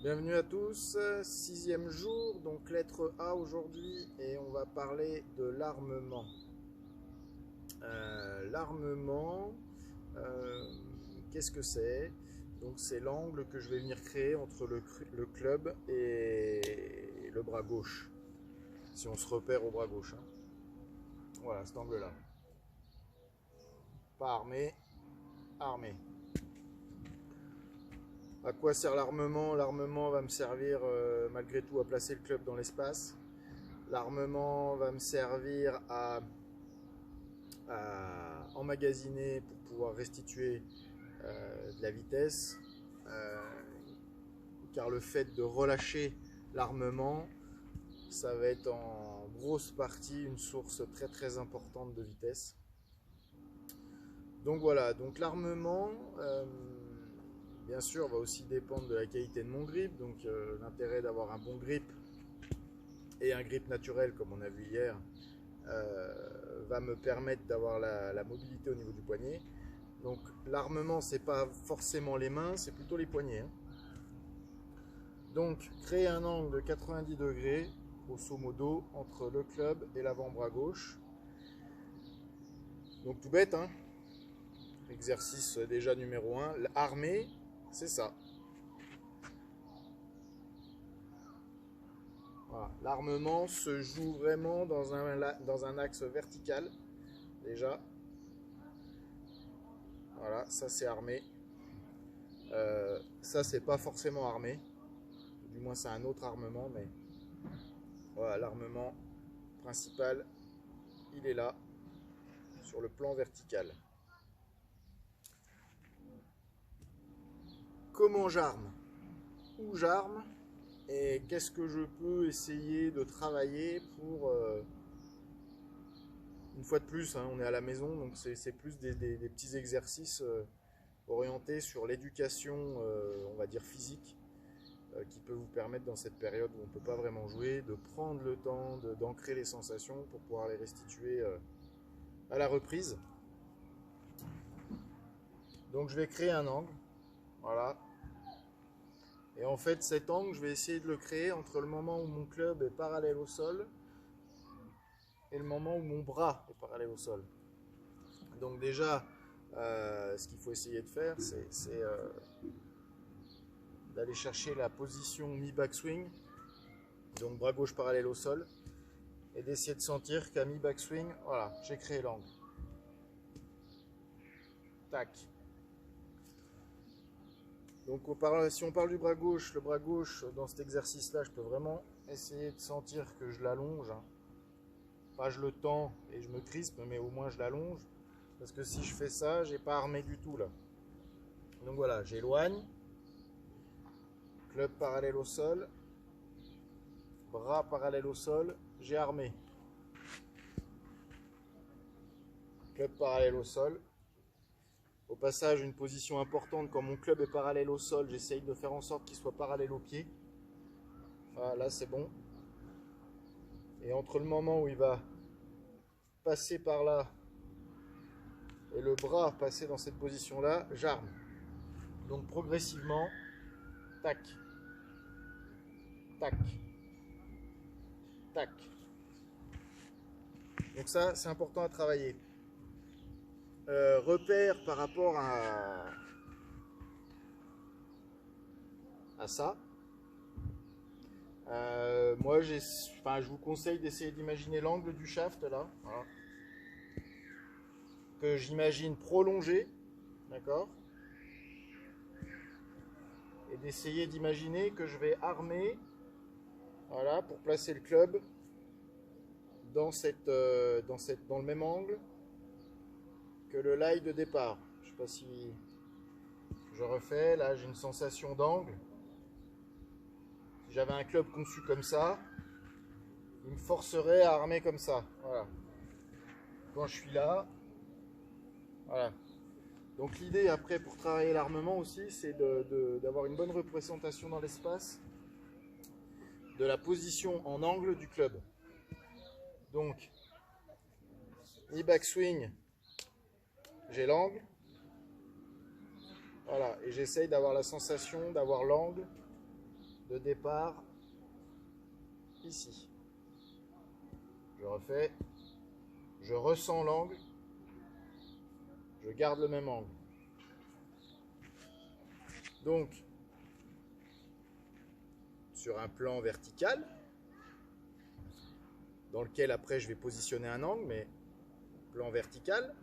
Bienvenue à tous, sixième jour, donc lettre A aujourd'hui, et on va parler de l'armement. L'armement, euh, qu'est-ce que c'est? Donc c'est l'angle que je vais venir créer entre le club et le bras gauche, si on se repère au bras gauche, hein. Voilà, cet angle-là. Pas armé, armé. À quoi sert l'armement? L'armement va me servir malgré tout à placer le club dans l'espace. L'armement va me servir à emmagasiner pour pouvoir restituer de la vitesse, euh, car le fait de relâcher l'armement, ça va être en grosse partie une source très très importante de vitesse. Donc voilà, donc l'armement, bien sûr, va aussi dépendre de la qualité de mon grip, donc l'intérêt d'avoir un bon grip et un grip naturel comme on a vu hier, va me permettre d'avoir la mobilité au niveau du poignet. Donc l'armement, c'est pas forcément les mains, c'est plutôt les poignets, hein. Donc créer un angle de 90 degrés, grosso modo, entre le club et l'avant-bras gauche. Donc tout bête, hein. Exercice déjà numéro 1. Armé, c'est ça. Voilà. L'armement se joue vraiment dans un axe vertical, déjà. Voilà, ça c'est armé. Ça c'est pas forcément armé. Du moins c'est un autre armement, mais voilà, l'armement principal, il est là, sur le plan vertical. Comment j'arme? Où j'arme? Et qu'est-ce que je peux essayer de travailler pour... une fois de plus, hein, on est à la maison, donc c'est plus des petits exercices orientés sur l'éducation, on va dire physique, qui peut vous permettre dans cette période où on ne peut pas vraiment jouer, de prendre le temps d'ancrer les sensations pour pouvoir les restituer à la reprise. Donc je vais créer un angle, voilà. Et en fait cet angle, je vais essayer de le créer entre le moment où mon club est parallèle au sol et le moment où mon bras est parallèle au sol. Donc déjà, ce qu'il faut essayer de faire, c'est d'aller chercher la position mi-backswing, donc bras gauche parallèle au sol, et d'essayer de sentir qu'à mi-backswing, voilà, j'ai créé l'angle. Tac. Donc si on parle du bras gauche, le bras gauche, dans cet exercice-là, je peux vraiment essayer de sentir que je l'allonge, hein. Pas je le tends et je me crispe, mais au moins je l'allonge. Parce que si je fais ça, j'ai pas armé du tout là. Donc voilà, j'éloigne. Club parallèle au sol. Bras parallèle au sol. J'ai armé. Club parallèle au sol. Au passage, une position importante, quand mon club est parallèle au sol, j'essaye de faire en sorte qu'il soit parallèle au pied. Voilà, là c'est bon. Et entre le moment où il va passer par là et le bras passer dans cette position-là, j'arme. Donc progressivement, tac, tac, tac. Donc ça, c'est important à travailler. Repère par rapport à ça. Moi, je vous conseille d'essayer d'imaginer l'angle du shaft là, voilà, que j'imagine prolongé, d'accord, et d'essayer d'imaginer que je vais armer, voilà, pour placer le club dans dans le même angle que le lie de départ. Je sais pas si je refais, là j'ai une sensation d'angle. Si j'avais un club conçu comme ça, il me forcerait à armer comme ça. Voilà. Quand je suis là, voilà. Donc l'idée après pour travailler l'armement aussi, c'est d'avoir une bonne représentation dans l'espace de la position en angle du club. Donc, mi-backswing, j'ai l'angle. Voilà, et j'essaye d'avoir la sensation d'avoir l'angle de départ ici. Je refais, je ressens l'angle, je garde le même angle. Donc, sur un plan vertical, dans lequel après je vais positionner un angle, mais plan vertical,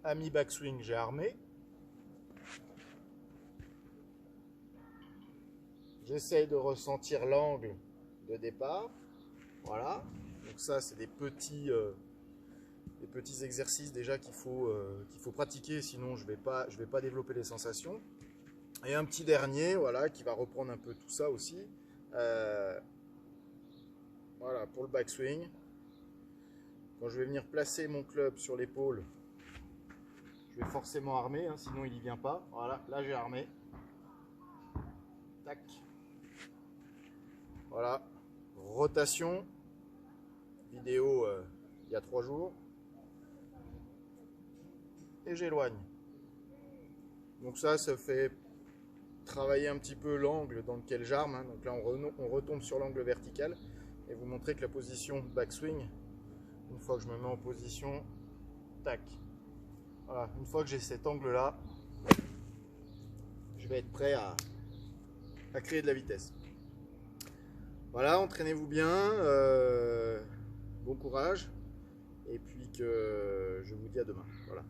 à mi-backswing, j'ai armé. J'essaye de ressentir l'angle de départ. Voilà. Donc ça, c'est des petits exercices déjà qu'il faut pratiquer, sinon je vais pas développer les sensations. Et un petit dernier, voilà, qui va reprendre un peu tout ça aussi. Voilà, pour le backswing. Quand je vais venir placer mon club sur l'épaule, je vais forcément armer, hein, sinon il n'y vient pas. Voilà, là j'ai armé. Tac. Voilà. Rotation. Vidéo il y a 3 jours. Et j'éloigne. Donc ça fait travailler un petit peu l'angle dans lequel j'arme. Hein. Donc là on retombe sur l'angle vertical. Et vous montrer que la position backswing, une fois que je me mets en position, tac. Voilà, une fois que j'ai cet angle là, je vais être prêt à créer de la vitesse. Voilà, entraînez-vous bien, bon courage, et puis que je vous dis à demain. Voilà.